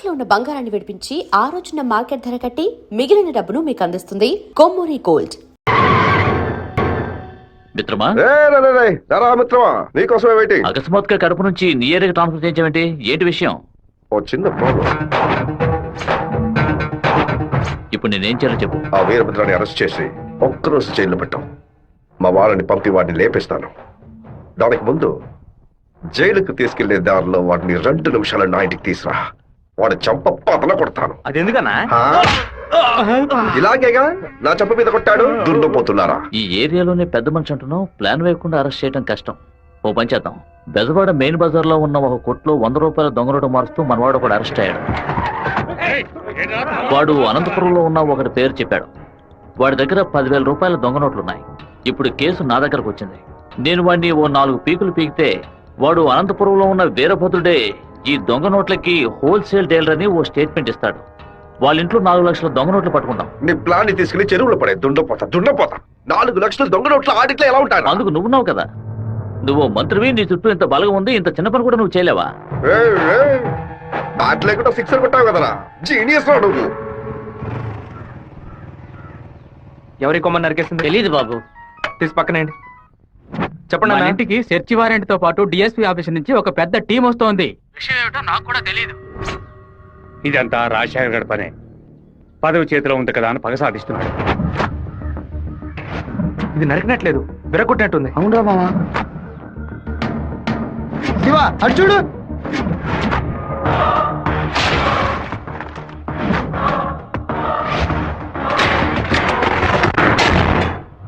తాకట్లో ఉన్న బంగారాన్ని విడిపించి ఆ రోజున మార్కెట్ ధర కట్టి మిగిలిన డబ్బును మీకు అందిస్తుంది కొమ్మూరి గోల్డ్. మిత్రమా మిత్రమా నీకోసమే వెయిటింగ్. అకస్మాత్తుగా కడుపు నుంచి నీ ఏరియాకి ట్రాన్స్ఫర్ చేయించావేంటి? ఏంటి విషయం? ఓ చిన్న ప్రాబ్లం. ఇప్పుడు నేనేం చేయాలో చెప్పు. ఆ వీరభద్రాన్ని అరెస్ట్ చేసి ఒక్కరోజు జైల్లో పెట్టాం. మా వాళ్ళని పంపి వాడిని లేపేస్తాను. దానికి ముందు జైలుకు తీసుకెళ్లే దారిలో వాడిని 2 నిమిషాల నా ఇంటికి తీసురా. వాడు చంప పతల కొడతాను. అదెందుకన్నా? ఇలాగేగా నా చంప మీద కొట్టాడు. దున్నపోతున్నారా? ఈ ఏరియాలోనే పెద్ద మనిషి అంటున్నావు. ప్లాన్ వేయకుండా అరెస్ట్ చేయడం కష్టం. ఓ పని చేద్దాం. బెజవాడ మెయిన్ బజార్ లో ఉన్న ఒక కొట్లో 100 రూపాయల దొంగ నోటు మారుస్తూ మనవాడు ఒకడు అరెస్ట్ అయ్యాడు. వాడు అనంతపురంలో ఉన్న ఒకటి పేరు చెప్పాడు. వాడి దగ్గర 10,000 రూపాయల దొంగ నోట్లున్నాయి. ఇప్పుడు కేసు నా దగ్గరకు వచ్చింది. నేను వాడిని ఓ 4 పీకులు పీకితే వాడు అనంతపురంలో ఉన్న వీరభద్రుడే ఈ దొంగ నోట్లకి హోల్సేల్ డీలర్ అని ఓ స్టేట్మెంట్ ఇస్తాడు. వాళ్ళ ఇంట్లో 4 లక్షల దొంగ నోట్లు పట్టుకుంటాం. నీ ప్లాన్ ని తీసుకుని చెరువులో పడే. దుండపోతా 4 లక్షల దొంగ నోట్ల ఆడిట్లో ఎలా ఉంటాడు? అందుకు నువ్వున్నావు కదా. నువ్వు మంత్రివి, నీ చుట్టూ ఇంత బలగం ఉంది. ఇంత చిన్న పని కూడా నువ్వు చేయలేవా? బ్యాట్ లేకుండా సిక్సర్ కొట్టావు కదరా. జీనియస్ రా నువ్వు. ఎవరి కొమ్మని నరికేసింది? తెలీదు బాబు. తీసి పక్కనేండి. చెప్పండి. మన ఇంటికి సెర్చ్ వారెంట్ తో పాటు డిఎస్పీ ఆఫీస్ నుంచి ఒక పెద్ద టీం వస్తోంది. విషయం ఏమిటో నాకు కూడా తెలియదు. ఇదంతా రాజశేఖర్ గడి పనే. పదవి చేతిలో ఉంది కదా అని పగ సాధిస్తున్నాడు. ఇది నరికినట్లేదు, విరగొట్టినట్టుంది. అవునరా మామా. శివ అటు చూడు.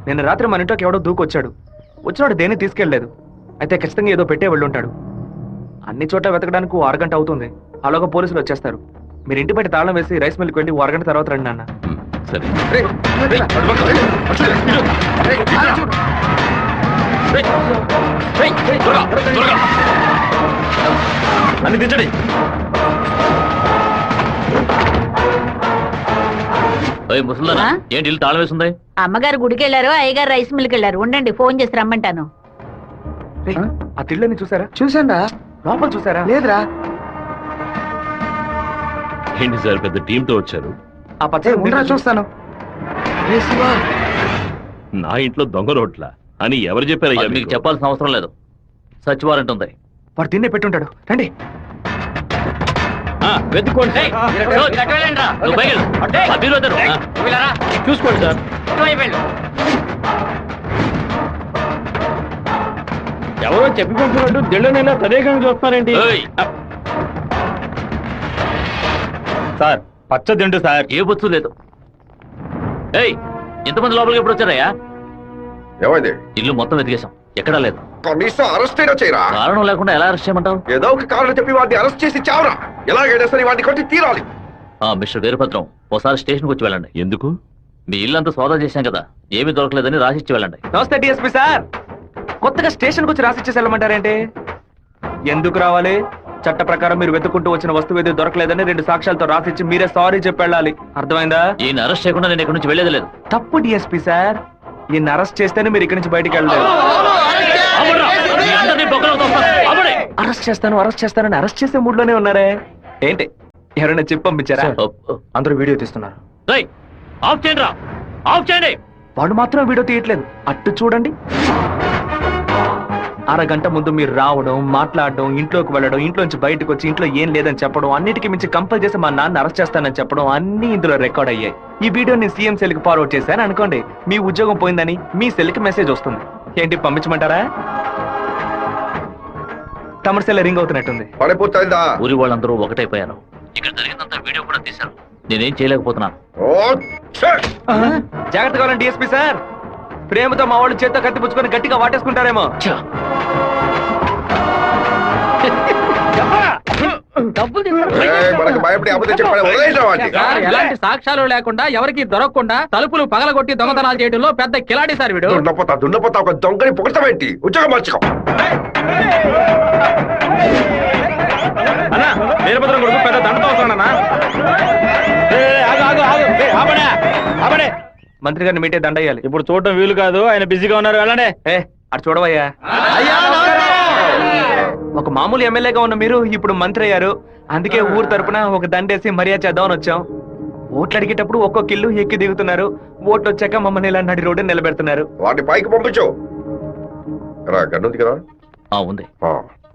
నిన్న రాత్రి మన ఇంట్లోకి ఎవడో దూకొచ్చాడు. వచ్చినాడు దేన్ని తీసుకెళ్లేదు. అయితే ఖచ్చితంగా ఏదో పెట్టే వెళ్ళి ఉంటాడు. అన్ని చోట్ల వెతకడానికి 6 గంట అవుతుంది. అలాగా పోలీసులు వచ్చేస్తారు. మీరు ఇంటి బయట తాళం వేసి రైస్ మిల్కి వెళ్ళి 1 గంట తర్వాత రండి నాన్న. సరే. అన్ని దించండి. ముసలిదానా, ఏంటి ఇల్లు తాళం వేసింది? అమ్మగారు గుడికి వెళ్ళారు, అయ్యగారు రైస్ మిల్కి వెళ్ళారు. ఉండండి, ఫోన్ చేసి రమ్మంటాను. ఆ తిళ్ళని చూసారా? చూసాండా? లోపల చూసారా? లేదురా. ఏంటి సార్ పెద్ద టీమ్ తో వచ్చారు? ఆ పచ్చ చూస్తాను. నా ఇంట్లో దొంగ రోడ్ల అని ఎవరు చెప్పారు? మీకు చెప్పాల్సిన అవసరం లేదు. సచ్ వారెంట్ ఉంది. వాడు తిన్నే పెట్టుంటాడు. రండి వెతుక్కోండి. చూసుకోండి సార్. ఎవరో చెప్పి పంపినట్టు దిళ్ళనైనా తదేకంగా చూస్తారేంటి? సార్ పచ్చ దిండు సార్. ఏ బొచ్చు లేదు. ఏయ్, ఎంతమంది లోపలికి ఎప్పుడు వచ్చారయ్యా? ఏమైంది? ఇల్లు మొత్తం వెతికేశాం, ఎక్కడా లేదు. కనీసం అరెస్ట్ అయినా చేయరా? కారణం లేకుండా ఎలా అరెస్ట్ చేయమంటావు? ఏదో ఒక కారణం చెప్పి వాడిని అరెస్ట్ చేసి చావరా. ఎలాగైనా సరే వాడిని కొట్టి తీరాలి. మిస్టర్ వీరభద్రం, ఒకసారి స్టేషన్కి వచ్చి వెళ్ళండి. ఎందుకు? మీ ఇల్లంతా సోదా చేశాం కదా, ఏమీ దొరకలేదని రాసిచ్చి వెళ్ళండి. నమస్తే డిఎస్పీ సార్. కొత్తగా స్టేషన్ వచ్చి రాసిచ్చేసి వెళ్ళమంటారేంటి? ఎందుకు రావాలి? చట్ట ప్రకారం మీరు వెతుకుంటూ వచ్చిన వస్తువు ఏది దొరకలేదని 2 సాక్ష్యాలతో రాసిచ్చి మీరే సారీ చెప్పి వెళ్ళాలి. అర్థమైందా? ఈయన అరెస్ట్ చేయకుండా నేను ఇక్కడ నుంచి వెళ్ళేది లేదు. తప్పు డిఎస్పీ సార్. ఈయన అరెస్ట్ చేస్తేనే మీరు ఇక్కడి నుంచి బయటికి వెళ్ళలేదు. అరెస్ట్ చేస్తానని అరెస్ట్ చేసే మూడ్ లోనే ఉన్నారే ఏంటి? ఎవరైనా చెప్పి పంపించారా? అందరూ వీడియో తీస్తున్నారు. ఆఫ్ చేయండి రా, ఆఫ్ చేయండి. వాడు మాత్రం వీడియో తీయట్లేదు. అట్టు చూడండి. 1/2 గంట ముందు మీరు రావడం, మాట్లాడడం, ఇంట్లోకి వెళ్ళడం, ఇంట్లోంచి బయటకు వచ్చి ఇంట్లో ఏం లేదని చెప్పడం, అన్నిటికీ మించి కంపల్ చేసి మా నాన్న అరెస్ట్ చేస్తానని చెప్పడం అన్ని ఇందులో రికార్డ్ అయ్యాయి. ఈ వీడియోని సీఎం సెల్ కి ఫార్వర్డ్ చేశాను అనుకోండి, మీ ఉద్యోగం పోయిందని మీ సెల్ కి మెసేజ్ వస్తుంది. ఏంటి, పంపించమంటారా? తమిళ సెల్ రింగ్ అవుతున్నట్టుంది. ఊరి వాళ్ళందరూ ఒకటైపోయారు. ఇక్కడ జరిగిందంతా వీడియో కూడా తీశారు. నేనేం చేయలేకపోతున్నాను. జాగ్రత్త కావాలండి డిఎస్పీ సార్. ప్రేమతో మా వాళ్ళు చేత్తో కత్తిపుచ్చుకొని గట్టిగా వాటేసుకుంటారేమో. ఎలాంటి సాక్ష్యాలు లేకుండా ఎవరికి దొరకకుండా తలుపులు పగలగొట్టి దొంగతనాలు చేయడంలో పెద్ద కిలాడి సార్ వీడు. దున్నపోతా ఒక దొంగని పొగడతావేంటి? ఉద్యోగం మార్చుకో. అన్నా వీరభద్రం కొడుకు పెద్ద దండతో వస్తాడన్నా. మంత్రి గారిని మీటే దండయ్యాలి. ఇప్పుడు చూడటం వీలు కాదు, ఆయన బిజీగా ఉన్నారు. వెళ్ళండి. అటు చూడవయ్యా. ఒక మామూలు ఎమ్మెల్యేగా ఉన్న మీరు ఇప్పుడు మంత్రి అయ్యారు. అందుకే ఊరు తరపున ఒక దండేసి మర్యాద చేద్దామని వచ్చాం. ఓట్లు అడిగేటప్పుడు ఒక్కొక్క ఇల్లు ఎక్కి దిగుతున్నారు. ఓట్లు వచ్చాక మమ్మల్ని ఇలా నడి రోడ్డు నిలబెడుతున్నారు. వాటిని పైకి పంపించు. రా గన్నుంది కదా. ఉంది.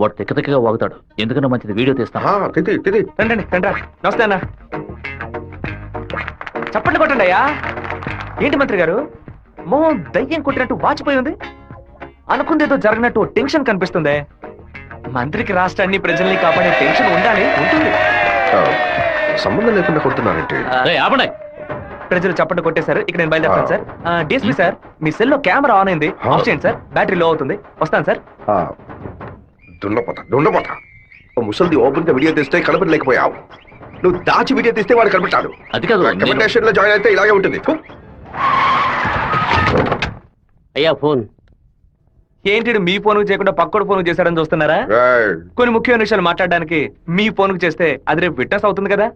వాడు తిక్కగా వాగుతాడు. ఎందుకన్నా మంచిది వీడియో తీస్తాను. తిది రండి రండి. నమస్తే అన్న. చప్పట్లు కొట్టండి అయ్యా. ఏంటి మంత్రి గారు మో దయ్యం కొట్టినట్టు వాచిపోయి ఉంది. అనుకుందేదో జరగనట్టు టెన్షన్ కనిపిస్తుంది. మంత్రికి రాష్ట్రాన్ని ప్రజల్ని కాపాడే టెన్షన్ ఉంటుంది. సంబంధం లేకుండా కొడుతున్నారంటే ఆపండి. ప్రజలు చప్పట్లు కొట్టేశారు. ఇక నేను బయలుదేరుతాను సార్. డిఎస్పీ సార్, మీ సెల్లో కెమెరా ఆన్ అయింది. ఆఫ్ చేయండి సార్, బ్యాటరీ లో అవుతుంది. వస్తాను సార్. దుండపోతా ముసలిది ఓపెన్ గా వీడియో తీస్తే కనపడలేకపోయావు. నువ్వు దాచి వీడియో తీస్తే వాడు కనపెట్టాడు. అది కాదు, రికమెండేషన్ లో జాయిన్ అయితే ఇలాగే ఉంటుంది. అయ్యా ఫోన్ ఏంటి మీ ఫోన్ చేయకుండా పక్కోడు ఫోన్ చేశారని చూస్తున్నారా? కొన్ని ముఖ్యమైన విషయాలు మాట్లాడడానికి మీ ఫోన్ చేస్తే అది రేపు విట్నెస్ అవుతుంది కదా.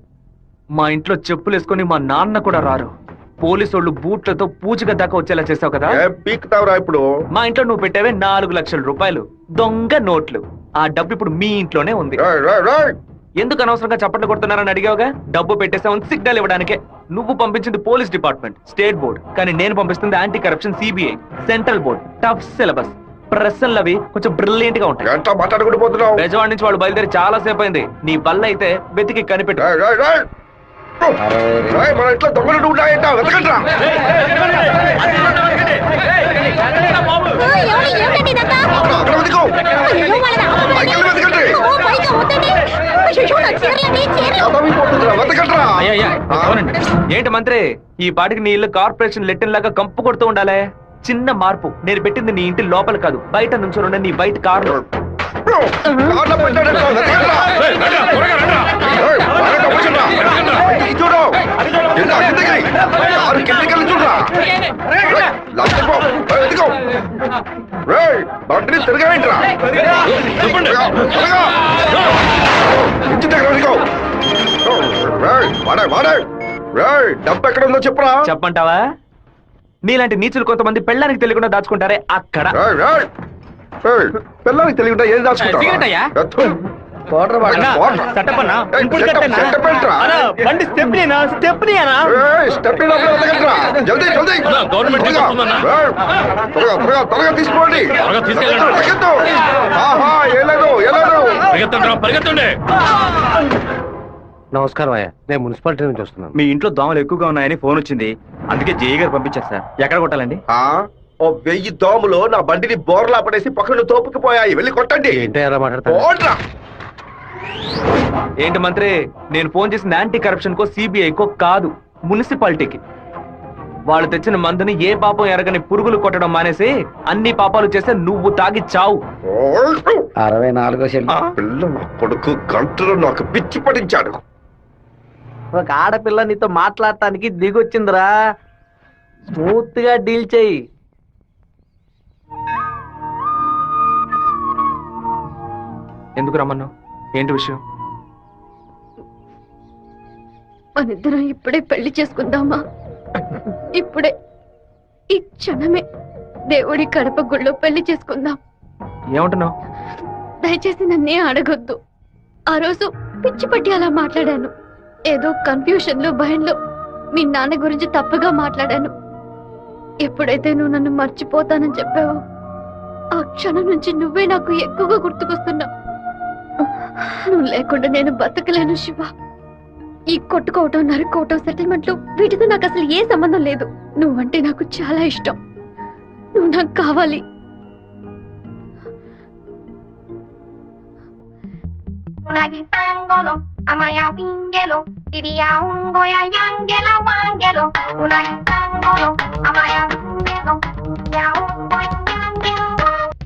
మా ఇంట్లో చెప్పులు వేసుకొని మా నాన్న కూడా రారు. పోలీసు వాళ్ళు బూట్లతో పూజగా దాకా వచ్చేలా చేసావు కదా. పీకుతావురా ఇప్పుడు. మా ఇంట్లో నువ్వు పెట్టావే 4 లక్షల రూపాయలు దొంగ నోట్లు. ఆ డబ్బు ఇప్పుడు మీ ఇంట్లోనే ఉంది. ఎందుకు అనవసరంగా చప్పట్లు కొడుతున్నారని అడిగావుగా. డబ్బు పెట్టేసామని సిగ్నల్ ఇవ్వడానికే. నువ్వు పంపించింది పోలీస్ డిపార్ట్మెంట్, స్టేట్ బోర్డ్. కానీ నేను పంపిస్తుంది anti corruption CBI, central board. Tough syllabus. ప్రశ్నలు అవి కొంచెం బ్రిలియంట్ గా ఉంటాయి. బెజవాడ నుంచి వాళ్ళు బయలుదేరి చాలా సేపు అయింది. నీ బల్ల అయితే వెతికి కనిపెట్టు. మన ఇంట్లో దొంగలు ఉన్నాయంట, వెతకండ్రా. అక్కడ వెతుకో. పైకెళ్ళి వెతకండి. చదవిపోతుందిరా, వెతకండ్రా. ఏంటి మంత్రి, ఈ పాటికి నీ ఇల్లు కార్పొరేషన్ లెట్టిన్ లాగా కంపు కొడుతూ ఉండాలే. చిన్న మార్పు. నేను పెట్టింది నీ ఇంటి లోపల కాదు, బయట నుంచి నీ బయట కారు. చూడు తిరగేంట్రా. డబ్బు ఎక్కడ ఉందో చెప్పరా. చెప్పంటావా? నీలాంటి నీచులు కొంతమంది పెళ్ళానికి తెలియకుండా దాచుకుంటారే అక్కడ. పిల్లలకి తెలియకుండా ఏం దాచుకుంటా. తీసుకోండి. నమస్కారం అయ్యా, నేను మున్సిపాలిటీ నుంచి వస్తున్నాను. మీ ఇంట్లో దోమలు ఎక్కువగా ఉన్నాయని ఫోన్ వచ్చింది. అందుకే జేఈ గారు పంపించారు సార్. ఎక్కడ కొట్టాలండి? ఓ 1000 దోమలు నా బండిని బోర్లా పడేసి పక్కన తోపుకుపోయాయి. వెళ్ళి కొట్టండి. ఏంటో ఎలా మాట్లాడతారు? ఏంటి మంత్రి, నేను ఫోన్ చేసిన యాంటీ కరప్షన్ కో సిబిఐకో కాదు, మున్సిపాలిటీకి. వాళ్ళు తెచ్చిన మందుని ఏ పాపం ఎరగని పురుగులు కొట్టడం మానేసి అన్ని పాపాలు చేస్తే నువ్వు తాగి చావు. 64 పిల్ల కొడుకు గంటలో నాకు పిచ్చి పడించాడు. ఒక ఆడపిల్ల నీతో మాట్లాడటానికి దిగొచ్చిందిరా. స్మూత్ గా డీల్ చెయ్యి. ఎందుకు రమ్మన్నావు? ఏంటి విషయం? మనిద్దరం ఇప్పుడే పెళ్లి చేసుకుందామా? ఇప్పుడే, ఈ క్షణమే దేవుడి కడప గుళ్ళో పెళ్లి చేసుకుందాం. ఏమంటున్నావు? దయచేసి నన్నే అడగొద్దు. ఆ రోజు పిచ్చి పట్టి అలా మాట్లాడాను. ఏదో కన్ఫ్యూషన్ లో భయంలో మీ నాన్న గురించి తప్పుగా మాట్లాడాను. ఎప్పుడైతే నువ్వు నన్ను మర్చిపోతానని చెప్పావో ఆ క్షణం నుంచి నువ్వే నాకు ఎక్కువగా గుర్తుకొస్తున్నావు. నువ్వు లేకుండా నేను బతకలేను శివ. ఈ కొట్టుకోవటం, నరుకోవటం, సెటిల్మెంట్లు వీటితో నాకు అసలు ఏ సంబంధం లేదు. నువ్వంటే నాకు చాలా ఇష్టం. నువ్వు నాకు కావాలి.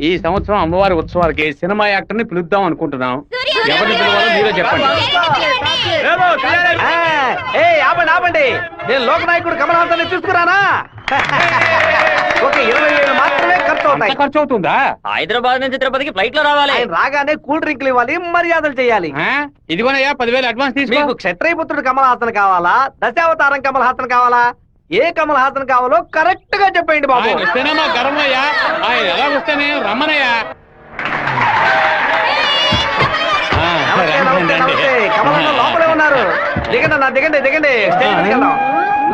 ఈ సంవత్సరం అమ్మవారి ఉత్సవాలకి సినిమా యాక్టర్ ని పిలుద్దాం అనుకుంటున్నాం. ఎవరిని పిలవాలో మీరే చెప్పండి. ఆపండి, నేను లోకనాయకుడు కమల్ హాసన్ తీసుకురానా? ఒక 20,000 మాత్రమే ఖర్చు అవుతాయి. ఖర్చు అవుతుందా? హైదరాబాద్ నుంచి తిరుపతికి ఫ్లైట్ లో రావాలి. ఆయన రాగానే కూల్ డ్రింక్లు ఇవ్వాలి, మర్యాదలు చేయాలి. ఇదిగోనయ్యా 10,000 అడ్వాన్స్ తీసుకో. మీకు క్షత్రియపుత్రుడు కమల్ హాసన్ కావాలా, దశావతారం కమల్ హాసన్ కావాలా? ఏ కమల్ హాసన్ కావాలో కరెక్ట్ గా చెప్పండి బాబు. ఆయన వస్తేనే మా గర్వమయ్యా. ఆయన ఎలా వస్తేనే రమ్మనయ్యా. నమస్తే, నమస్తే, నమస్తే. కమలమ్మ లోపలే ఉన్నారు. దిగండి అన్న, దిగండి దిగండి, స్టేజ్ మీదకి వెళ్దాం.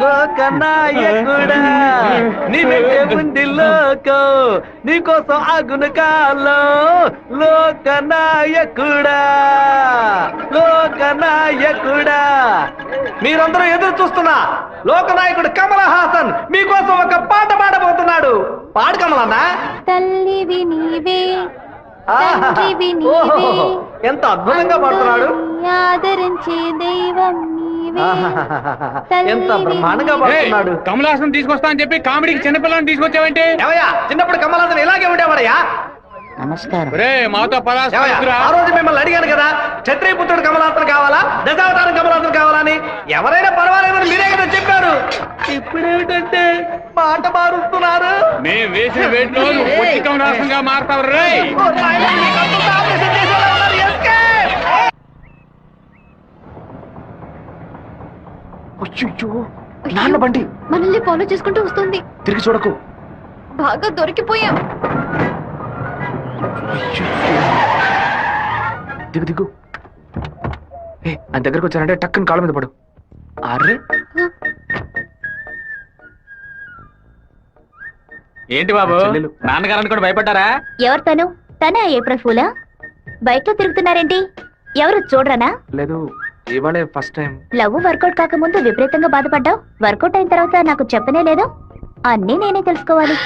లోకనాయకుడా నీ వెంటే ఉంది లోకం, నీకోసం ఆగును కాలం. లోకనాయకుడా, లోకనాయకుడా, మీరందరూ ఎదురు చూస్తున్నా లోకనాయకుడు కమల్ హాసన్ మీకోసం ఒక పాట పాడబోతున్నాడు. పాడు కమలన్నా. తల్లివి నీవే, ఆహా. ఓహో, ఎంత అద్భుతంగా పాడుతున్నాడు. ఆదరించే దైవం నీవే. ఆహాహాహాహా. ఎంత బ్రహ్మాండంగా పాడుతున్నాడు. కమలాసనం తీసుకొస్తా అని చెప్పి కామెడీకి చిన్నపిల్లని తీసుకొచ్చావంటే ఏవయ్యా, చిన్నప్పుడు కమల్ హాసన్ ఇలాగే ఉండేవాడయ్యా. నమస్కారం. రే మాతో ఏవయ్యా, ఆ రోజు మిమ్మల్ని అడిగాను కదా, క్షత్రియ పుత్రుడు కమల్ హాసన్ కావాలా, దశావతారం కమల్ హాసన్ కావాలని. ఎవరైనా పర్వాలేదని మీరే కదా చెప్పారు. ఇప్పుడేమిటంటే మాట మారుస్తున్నారు. మేము వేసిన వేడిలో నువ్వు పొట్టి కమలాసంగా మారుతావు రే. ఓ నాయనా, మీకంతా ఆపరేషన్ చేసేలా ఉన్నారు. Escape! అయ్యో నాన్న బండి మనల్ని ఫాలో చేసుకుంటూ వస్తుంది. తిరిగి చూడకు. బాగా దొరికిపోయాం. దిగు దిగు. ఆయన దగ్గరకు వచ్చారంటే టక్కుని కాళ్ళ మీద పడు. అర్రే ఏంటి బాబు, చెల్లెలు. నాన్నగారని కూడా భయపడ్డారా? ఎవరు తను? తనే ఏప్రిల్ ఫూలా? బైక్ లో తిరుగుతున్నారేంటి? ఎవరు చూడరానా? లేదు, ఇవాళే ఫస్ట్ టైం. లవ్ వర్కౌట్ కాకముందు విపరీతంగా బాధపడ్డావు, వర్కౌట్ అయిన తర్వాత నాకు చెప్పనే లేదు. అన్నీ నేనే తెలుసుకోవాలి.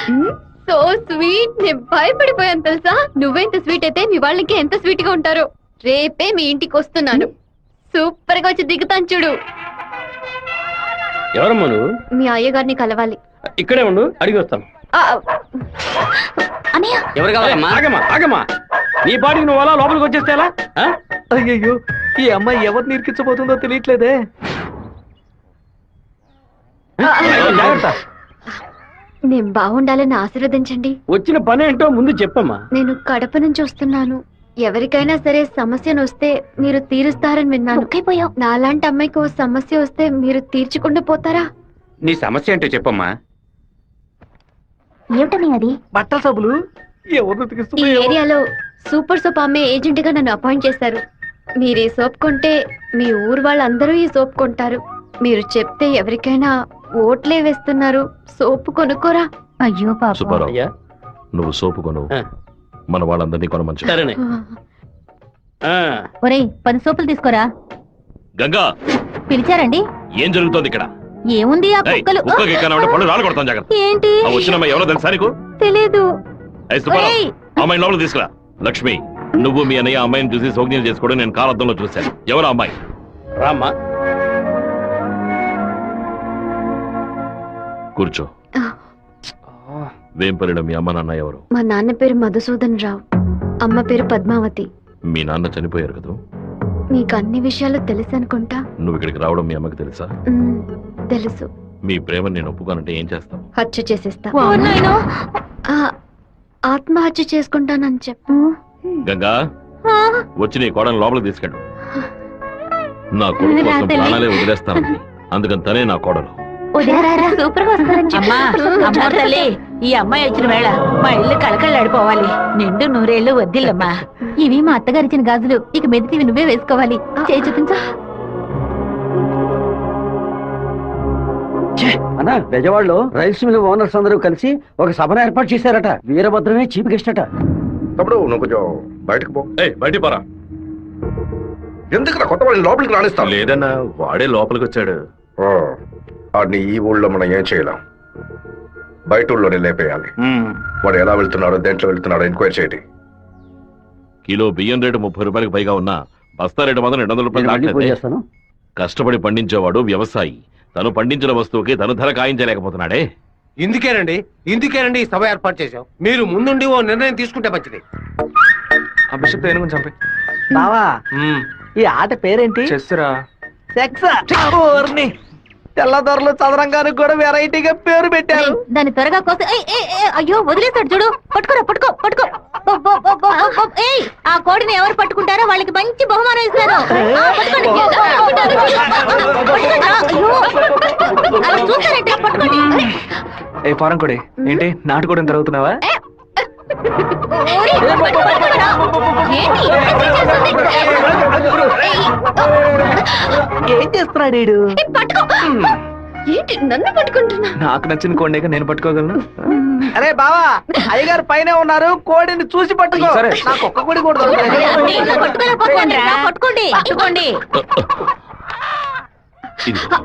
So sweet. నేను భయపడిపోయాను తెలుసా. నువ్వెంత స్వీట్ అయితే మీ వాళ్ళకి ఎంత స్వీట్ గా ఉంటారో. రేపే మీ ఇంటికి వస్తున్నాను. సూపర్ గా వచ్చి దిగుతాను చూడు. ఎవరమ్మా నువ్వు? మీ అయ్యగారిని కలవాలి. ఇక్కడే ఉండు, అడిగి వస్తాను. ఆ, అన్నయ్య ఎవరు కావాలమ్మా? ఆగమ్మా, ఆగమ్మా. నీ పాటికి నువ్వు అలా లోపలికి వచ్చేస్తే ఎలా? ఆ? అయ్యయ్యో, ఈ అమ్మాయి ఎవరు నిరికించబోతుందో తెలియట్లేదే. జాగ్రత్త. నేను బాగుండాలని ఆశీర్వదించండి. వచ్చిన పని ఏంటో ముందు చెప్పమ్మా. నేను కడప నుంచి వస్తున్నాను. ఎవరికైనా సరే సమస్యను వస్తే మీరు తీరుస్తారని విన్నాను. ముక్కైపోయావు. నాలాంటి అమ్మాయికి ఓ సమస్య వస్తే మీరు తీర్చకుండా పోతారా? నీ సమస్య ఏంటో చెప్పమ్మా. ఏమిటని అది? బట్టల సబ్బులు ఎవరు ఈ ఉతికిస్తున్నాయో. ఏరియాలో సూపర్ సోప్ అమ్మే ఏజెంట్ గా నన్ను అపాయింట్ చేశారు. మీరు ఈ సోప్ కొంటే మీ ఊరు వాళ్ళందరూ ఈ సోప్ కొంటారు. మీరు చెప్తే ఎవరికైనా ఓట్లే వేస్తున్నారు. సోపు కొనుక్కోరా. అయ్యో పాప. సుబ్బారావు, అయ్యా, నువ్వు సోపు కొను, మన వాళ్ళందరినీ కొనమంచు. సరేనే. ఆ, ఒరేయ్ 10 సోపులు తీసుకోరా. గంగా, పిలిచారండి? ఏం జరుగుతోంది ఇక్కడ? ఏముంది ఆ ఏయ్, కుక్కలు. కుక్కకి ఎక్కానంటే పళ్ళు రాళ్ళు కొడతాం, జాగ్రత్త. ఏంటి? ఆ వచ్చిన అమ్మాయి ఎవరో తెలుసా నీకు? తెలీదు. ఏయ్ సుబ్బారావు, ఒరేయ్. అమ్మాయిని లోపల తీసుకురా. లక్ష్మి, నువ్వు మీ అన్నయ్య అమ్మాయిని చూసి సోగ్యం చేసుకోవడం నేను కాలద్దంలో చూశాను. ఎవరు అమ్మాయి? రామ్మా. కూర్చో. వేంపల్లిలో మీ అమ్మ నాన్న ఎవరు? మా నాన్న పేరు మధుసూదన్ రావు, అమ్మ పేరు పద్మావతి. మీ నాన్న చనిపోయారు కదా? మీకు అన్ని విషయాలు తెలుసు అనుకుంటా. నువ్వు ఇక్కడికి రావడం మీ అమ్మకి తెలుసా? తెలుసు. మీ ప్రేమను నేను ఒప్పుకోనంటే ఏం చేస్తావు? హత్య చేసేస్తా. ఓ నాయనా. ఆ, ఆత్మహత్య చేసుకుంటానని చెప్పు. గంగా, ఆ, వచ్చి నీ కోడని లోపలికి తీసుకెళ్ళు. నా కొడుకు రా కోసం తల్లి. ప్రాణాలే వదిలేస్తానండి, అందుకని తనే నా కోడలు. వదిలేరా, సూపర్ గా వస్తారని చెప్పు. అమ్మా తల్లి, ఈ అమ్మాయి వచ్చిన వేళ మా ఇల్లు కళకళలాడిపోవాలి. నిండు నూరేళ్లు వద్దిల్లమ్మా. ఇవి మా అత్తగారు ఇచ్చిన గాజులు. ఇక మెదిటి ఇవి నువ్వే వేసుకోవాలి. చేయి చూపించు. అన్నా, బెజవాడలో రైస్ మిల్ ఓనర్స్ అందరూ కలిసి ఒక సభను ఏర్పాటు చేశారట. వీరభద్రమే చీఫ్ గెస్ట్ అట. తమ్ముడు, నువ్వు కొంచెం బయటకు పో. బయట పరా. ఎందుకు కొత్త వాళ్ళని లోపలికి రాణిస్తాను? లేదన్నా, వాడే లోపలికి వచ్చాడు. వాడిని ఈ ఊళ్ళో మనం ఏం చేయలేం. బయట ఊళ్ళోనే లేపేయాలి. వాడు ఎలా వెళ్తున్నాడో, దేంట్లో వెళ్తున్నాడో ఎంక్వైరీ చేయండి. కిలో బియ్యం రేటు 30 రూపాయలకు పైగా ఉన్నా బస్తా రేటు మాత్రం 200 రూపాయలు దాటలేదే. కష్టపడి పండించేవాడు వ్యవసాయి. తను పండించిన వస్తువుకి తను ధర కాయించలేకపోతున్నాడే. ఇందుకేనండి ఈ సభ ఏర్పాటు చేశాం. మీరు ముందుండి ఓ నిర్ణయం తీసుకుంటే మంచిది. ఆ బిషప్ ఏనుగుని చంపే. బావా, ఈ ఆట పేరేంటి? చెస్సురా. సెక్స్. తెల్లదొరలు చదరంగానికి కూడా వెరైటీగా పేరు పెట్టారు. దాన్ని త్వరగా కోసి. అయ్యో వదిలేస్తాడు చూడు. పట్టుకోరా, పట్టుకో పట్టుకో. ఏయ్, ఆ కోడిని ఎవరు పట్టుకుంటారో వాళ్ళకి మంచి బహుమానం ఇస్తాను. ఆ, పట్టుకోండి. పట్టుకోండి. అయ్యో, అలా చూస్తారంటే పట్టుకోండి. ఏ ఫారం కోడి, ఏంటి నాటుకోవడం జరుగుతున్నావా? ఓరి, పట్టుకోరా. ఏంటి? ఏం చేస్తున్నాడు వీడు? ఏ, పట్టుకో. ఏంటి నన్ను పట్టుకుంటున్నా? నాకు నచ్చిన కోడిగా నేను పట్టుకోగలను. అరే బావా, అయ్యగారు పైన ఉన్నారు, కోడిని చూసి పట్టుకో. సరే. నాకు ఒక్క కోడి కూడా దొరకలేదు. పట్టుకోండి పట్టుకోండి. ఇదిగో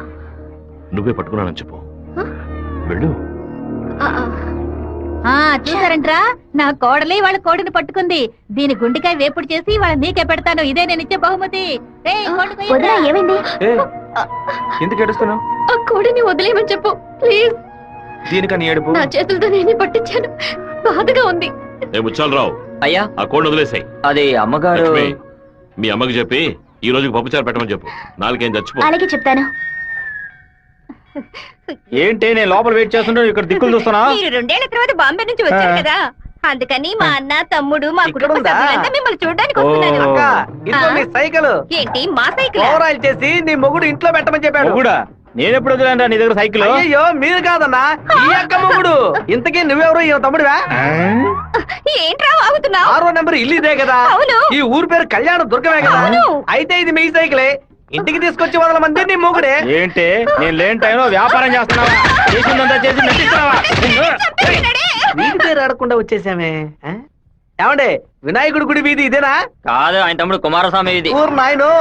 నువ్వే పట్టుకున్నానని చెప్పు. వెళ్ళు. చూసారంట్రా, నా కోడలి వాళ్ళ కోడిని పట్టుకుంది. దీని గుండెకాయ వేపుడు చేసి వాళ్ళ నీకే పెడతాను. ఇదే నేను ఇచ్చే బహుమతి. ఏమైంది? ఏ, ఎందుకు ఏడుస్తున్నావు? ఆ కోడిని వదిలేయమని చెప్పు ప్లీజ్. దీనికని ఏడుపు? నా చేతులతో నేనే పట్టించాను, బాధగా ఉంది. ఏ ముచ్చాలరావు, అయ్యా, ఆ కోడిని వదిలేసాయి. అది అమ్మగారు. లక్ష్మి, మీ అమ్మకి చెప్పి ఈ రోజుకి పప్పుచారు పెట్టమని చెప్పు. నాలుగేం చచ్చిపో. అలాగే చెప్తాను. ఏంటి నేను లోపల వెయిట్ చేస్తుంటే ఇక్కడ దిక్కులు చూస్తున్నా? మీరు 2 ఏళ్ల తర్వాత బాంబే నుంచి వచ్చారు కదా, అందుకని మా అన్న తమ్ముడు మా కుటుంబ సభ్యులంతా మిమ్మల్ని చూడడానికి వస్తున్నారు. అక్క, ఇదిగో నీ సైకిల్. ఏంటి మా సైకిల్? ఓవర్ ఆయిల్ చేసి నీ మొగుడు ఇంట్లో పెట్టమని చెప్పాడు. కూడా నేను ఎప్పుడు వదిలేంరా నీ దగ్గర సైకిల్? అయ్యో మీరు కాదన్నా, ఈ అక్క మొగుడు. ఇంతకీ నువ్వెవరు? ఈ తమ్ముడివా? ఏంట్రా ఆగుతున్నావు? 6వ నెంబర్ ఇల్లు ఇదే కదా? అవును. ఈ ఊరు పేరు కళ్యాణ దుర్గమే కదా? అవును. అయితే ఇది మీ సైకిలే. ఇంటికి తీసుకొచ్చి 100 మంది నీ మొగుడే. ఏంటి నేను లేని టైంలో వ్యాపారం చేస్తున్నావా? చేసిందంతా చేసి నటిస్తున్నావా? వీడి పేరు ఆడకుండా వచ్చేసామే. ఆ? ఏమండే, వినాయకుడి గుడి వీధి ఇదేనా? కాదు, ఆయన తమ్ముడు కుమారస్వామి ఇది. ఊరు నాయను,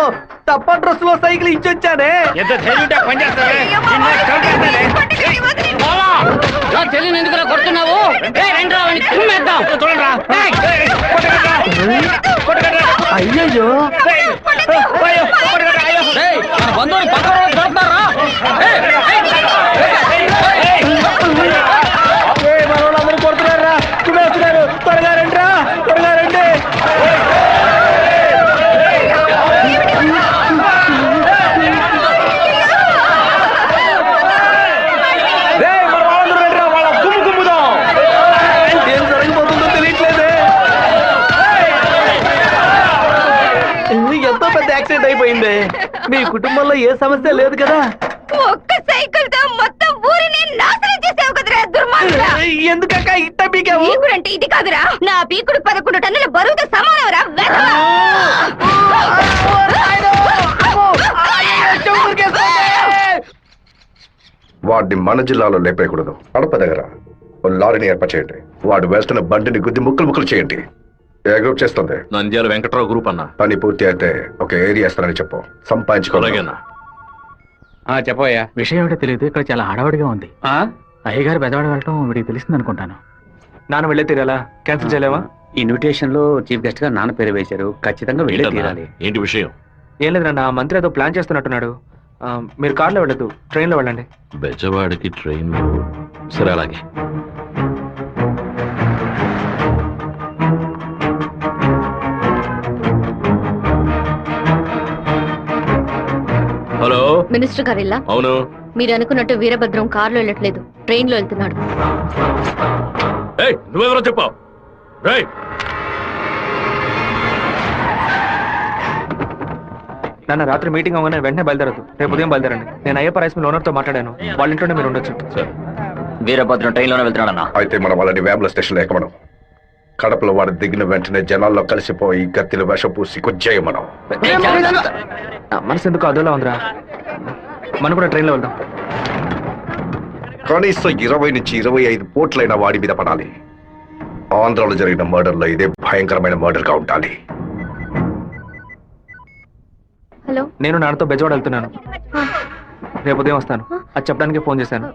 తప్ప డ్రెస్ లో సైకిల్ ఇచ్చొచ్చానే. ఎంత ధైర్యం ఉంటే పని చేస్తావే? నిన్ను చంపేస్తానే. బావా, నా చెల్లిని ఎందుకురా కొడుతున్నావు? చూడండిరా. అయ్యయ్యో, మన బంధువులు పక్కన వాళ్ళు దొరుకుతారా? మనోళ్ళందరూ కొడుతున్నారా? వస్తున్నారు, త్వరగా రండిరా, త్వరగా రండి. రేయ్, మన వాళ్ళందరూ రండిరా, వాళ్ళ గుమ్ము గుమ్ముదాం. ఏం జరగబోతుందో తెలియట్లేదే. ఎంతో పెద్ద యాక్సిడెంట్ అయిపోయింది. మీ కుటుంబంలో ఏ సమస్య లేదు కదా? ఒక్క సైకిల్ తో మొత్తం ఊరిని నాశనం చేసావు కదరా దుర్మార్గుడా. ఎందుకక్క ఇట్ట పీకావు? పీకుడంటే ఇది కాదురా, నా పీకుడు 11 టన్నుల బరువుతో సమానవరా వెధవా. వాడిని మన జిల్లాలో లేపేయకూడదు. కడప దగ్గర ఓ లారీని ఏర్పాటు చేయండి. వాడు వేస్తున్న బండిని గుద్ది ముక్కలు ముక్కలు చేయండి. ఏ గ్రూప్ చేస్తుంది? నంద్యాల వెంకట్రావు గ్రూప్ అన్న. పని పూర్తి అయితే ఒక ఏరియా ఇస్తానని చెప్పు. సంపాదించుకోవాలి. అలాగేనా? చెప్పయ్యా. విషయం ఏమిటో తెలియదు, ఇక్కడ చాలా హడావుడిగా ఉంది. అయ్యగారు బెదవాడ వెళ్ళటం వీడికి తెలిసింది అనుకుంటాను. నాన్న వెళ్ళే తీరాలా? క్యాన్సిల్ చేయలేవా? ఇన్విటేషన్ లో చీఫ్ గెస్ట్ గా నాన్న పేరు వేశారు, ఖచ్చితంగా వెళ్ళే ఏంటన్నా? తీరాలి. ఏంటి విషయం? ఏం లేదు నాన్న, మంత్రి ఏదో ప్లాన్ చేస్తున్నట్టున్నాడు. మీరు కార్లో వెళ్ళదు, ట్రైన్లో వెళ్ళండి. బెజవాడికి ట్రైన్. సరే అలాగే. హలో, మినిస్టర్ గారిల్లా? అవును. మీరు అనుకున్నట్టు వీరభద్రం కారులో వెళ్ళట్లేదు, ట్రైన్ లో వెళ్తున్నాడు. ఏయ్, నువ్వెవరో చెప్పావు? రేయ్, నాన్న రాత్రి మీటింగ్ అవగానే వెంటనే బయలుదేరదు, రేపు ఉదయం బయలుదేరండి. నేను అయ్యప్ప రైస్ మిల్ ఓనర్ తో మాట్లాడాను, వాళ్ళ ఇంట్లోనే మీరు ఉండొచ్చు. సరే. వీరభద్రం ట్రైన్ లోనే వెళ్తున్నాడన్నా. అయితే మనం వాళ్ళని వేముల స్టేషన్ ఎక్కమనం. కడపలో వాడు దిగిన వెంటనే జనాల్లో కలిసిపోయి గత్తిని వేషం పూసి కొచ్చేయమనం. మనసు ఎందుకు అదోలా ఉందిరా, మనం కూడా ట్రైన్లో వెళ్దాం. కనీసం 20 నుంచి 25 పోట్లైన వాడి మీద పడాలి. ఆంధ్రాలో జరిగిన మర్డర్లో ఇదే భయంకరమైన మర్డర్ గా ఉండాలి. హలో, నేను నాన్నతో బెజవాడ వెళ్తున్నాను, రేపు ఉదయం వస్తాను. అది చెప్పడానికి ఫోన్ చేశాను.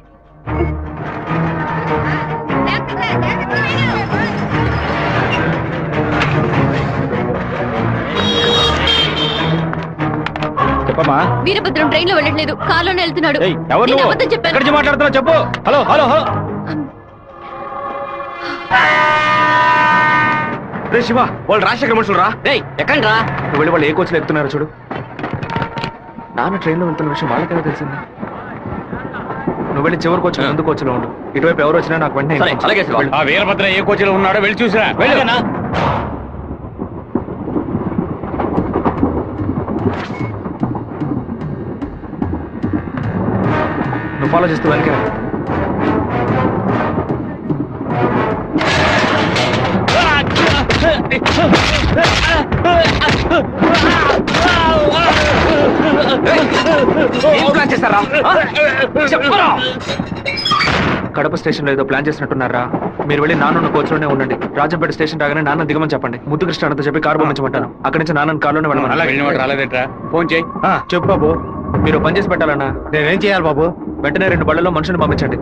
చెప్పమ్మా. వీరభద్రం ట్రైన్ లో వెళ్ళట్లేదు, కార్లోనే వెళ్తున్నాడు. ఎవరు నేను నువ్వు? అబద్ధం చెప్పాను. ఎక్కడి నుంచి మాట్లాడుతున్నావు చెప్పు. Hello hello hello. రే శివ, వాళ్ళు రాజశేఖర మనుషులు రా. ఎక్కండి రా. నువ్వు వెళ్ళి వాళ్ళు ఏ కోచ్లో ఎక్కుతున్నారో చూడు. నాన్న ట్రైన్లో వెళ్తున్న విషయం వాళ్ళకెలా తెలిసింది? నువ్వు వెళ్ళి చివరి కోచ్ ముందు కోచ్లో ఉండు. ఇటువైపు ఎవరు వచ్చినా నాకు వెంటనే అలాగే శివ. ఆ వీరభద్ర ఏ కోచ్లో ఉన్నాడో వెళ్ళి చూసిరా. వెళ్ళనా? నువ్వు ఫాలో చేస్తూ వెనక ఏం ప్లాన్ చేశారా? చెప్పరా? కడప స్టేషన్ లో ఏదో ప్లాన్ చేసినట్టున్నారా? మీరు వెళ్ళి నాన్న కోచ్లోనే ఉండండి. రాజంపేట స్టేషన్ రాగానే నాన్న దిగమని చెప్పండి. ముద్దు కృష్ణ అంతా చెప్పి కారు పంపించమంటాను. అక్కడి నుంచి నాన్న కారులోనే వెళ్ళమని. రాలేదేట్రా? ఫోన్ చేయి. చెప్పు బాబు. మీరు పని చేసి పెట్టాలన్నా. నేనేం చేయాలి బాబు? వెంటనే 2 బళ్ళలో మనుషులు పంపించండి.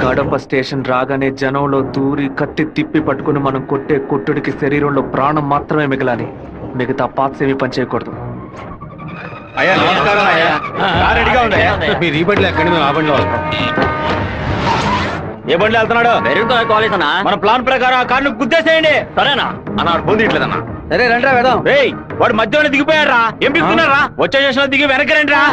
కడప స్టేషన్ రాగానే జనంలో దూరి కత్తి తిప్పి పట్టుకుని మనం కొట్టే కొట్టుడికి శరీరంలో ప్రాణం మాత్రమే మిగలాలి. మిగతా పార్ట్స్ ఏమీ పని చేయకూడదు. అయ్యా నమస్కారం అయ్యా. కారు రెడీగా ఉందయ్యా. మీరు ఈ బండిలో ఎక్కండి, మేము ఆ బండిలో వస్తాం. ఏ బండిలో వెళ్తున్నాడు? కాలేజ్ అన్నా. మన ప్లాన్ ప్రకారం ఆ కార్ను గుద్దేసేయండి. సరేనా అన్నాడు ఫోన్ తీయట్లేదన్నా. సరే రండి వెళ్దాం. వాడు మధ్యలో దిగిపోయారా? ఏం పిక్కున్నారా? వచ్చే స్టేషన్ దిగి వెనక్కి రండి రా.